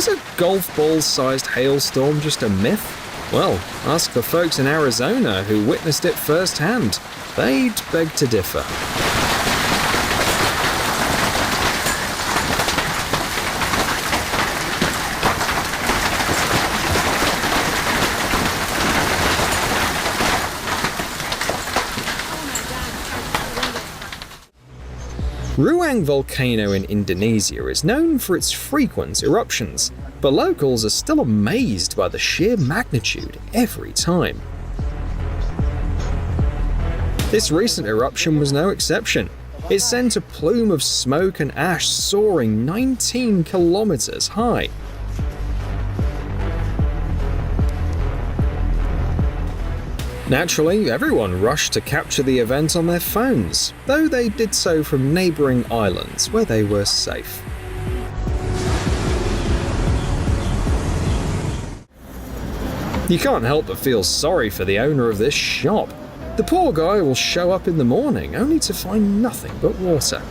Is a golf ball-sized hailstorm just a myth? Well, ask the folks in Arizona who witnessed it firsthand. They'd beg to differ. Ruang volcano in Indonesia is known for its frequent eruptions, but locals are still amazed by the sheer magnitude every time. This recent eruption was no exception. It sent a plume of smoke and ash soaring 19 kilometers high. Naturally, everyone rushed to capture the event on their phones, though they did so from neighboring islands where they were safe. You can't help but feel sorry for the owner of this shop. The poor guy will show up in the morning only to find nothing but water.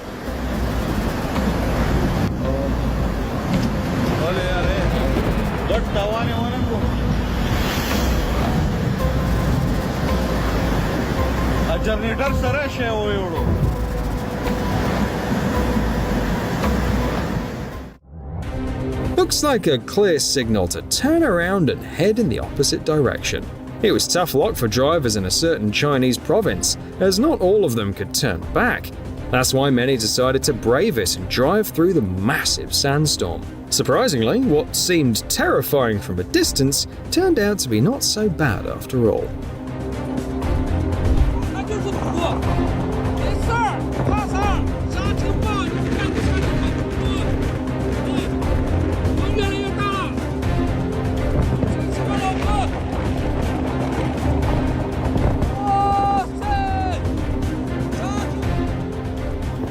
Looks like a clear signal to turn around and head in the opposite direction. It was tough luck for drivers in a certain Chinese province, as not all of them could turn back. That's why many decided to brave it and drive through the massive sandstorm. Surprisingly, what seemed terrifying from a distance turned out to be not so bad after all.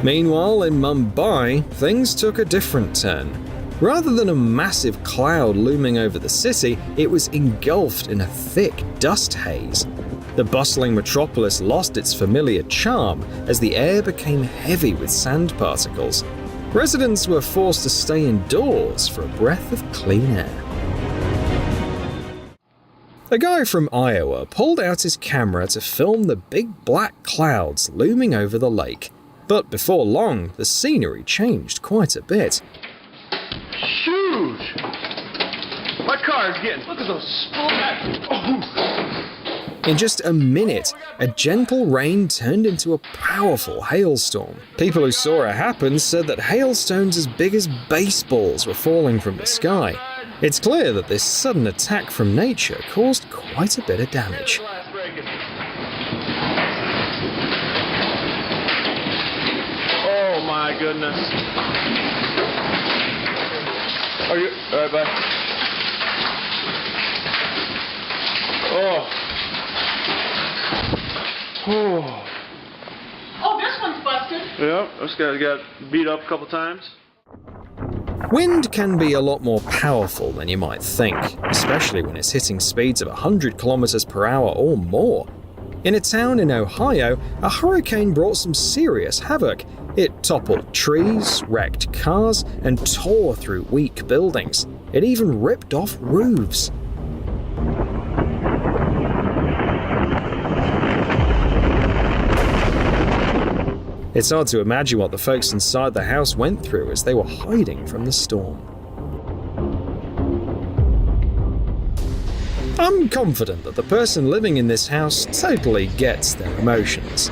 Meanwhile, in Mumbai, things took a different turn. Rather than a massive cloud looming over the city, it was engulfed in a thick dust haze. The bustling metropolis lost its familiar charm as the air became heavy with sand particles. Residents were forced to stay indoors for a breath of clean air. A guy from Iowa pulled out his camera to film the big black clouds looming over the lake. But before long, the scenery changed quite a bit. Huge! My car is getting... Look at those splats! Oh. In just a minute, a gentle rain turned into a powerful hailstorm. People who saw it happen said that hailstones as big as baseballs were falling from the sky. It's clear that this sudden attack from nature caused quite a bit of damage. Oh my goodness. Are you... Alright, bye. Oh. Oh. Oh, this one's busted. Yep, this guy got beat up a couple times. Wind can be a lot more powerful than you might think, especially when it's hitting speeds of 100 kilometers per hour or more. In a town in Ohio, a hurricane brought some serious havoc. It toppled trees, wrecked cars, and tore through weak buildings. It even ripped off roofs. It's hard to imagine what the folks inside the house went through as they were hiding from the storm. I'm confident that the person living in this house totally gets their emotions.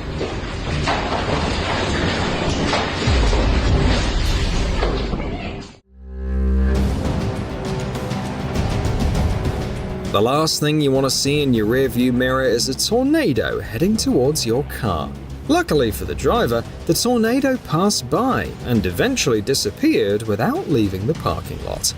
The last thing you want to see in your rearview mirror is a tornado heading towards your car. Luckily for the driver, the tornado passed by and eventually disappeared without leaving the parking lot.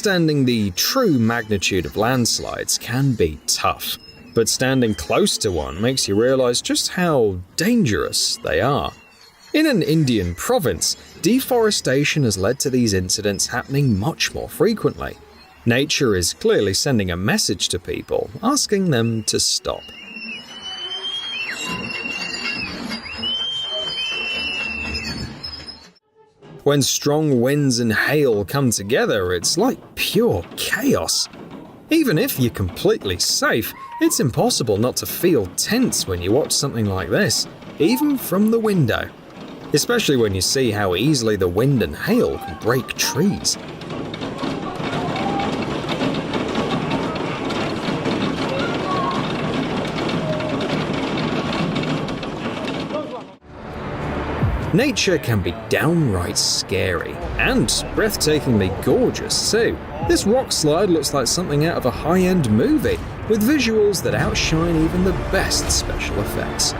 Understanding the true magnitude of landslides can be tough, but standing close to one makes you realize just how dangerous they are. In an Indian province, deforestation has led to these incidents happening much more frequently. Nature is clearly sending a message to people, asking them to stop. When strong winds and hail come together, it's like pure chaos. Even if you're completely safe, it's impossible not to feel tense when you watch something like this, even from the window. Especially when you see how easily the wind and hail can break trees. Nature can be downright scary, and breathtakingly gorgeous too. This rock slide looks like something out of a high-end movie, with visuals that outshine even the best special effects.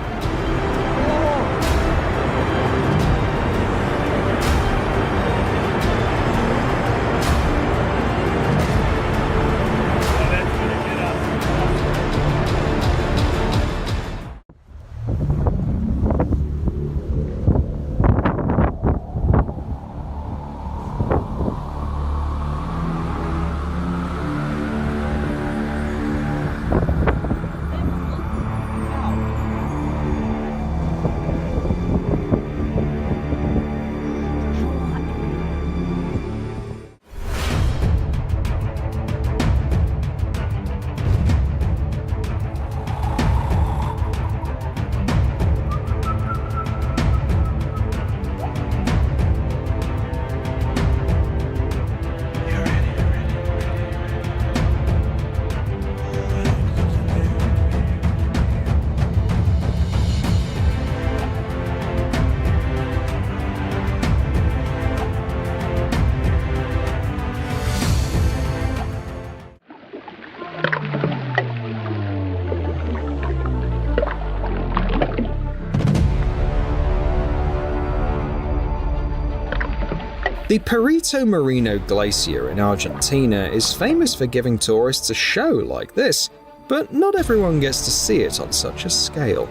The Perito Moreno Glacier in Argentina is famous for giving tourists a show like this, but not everyone gets to see it on such a scale.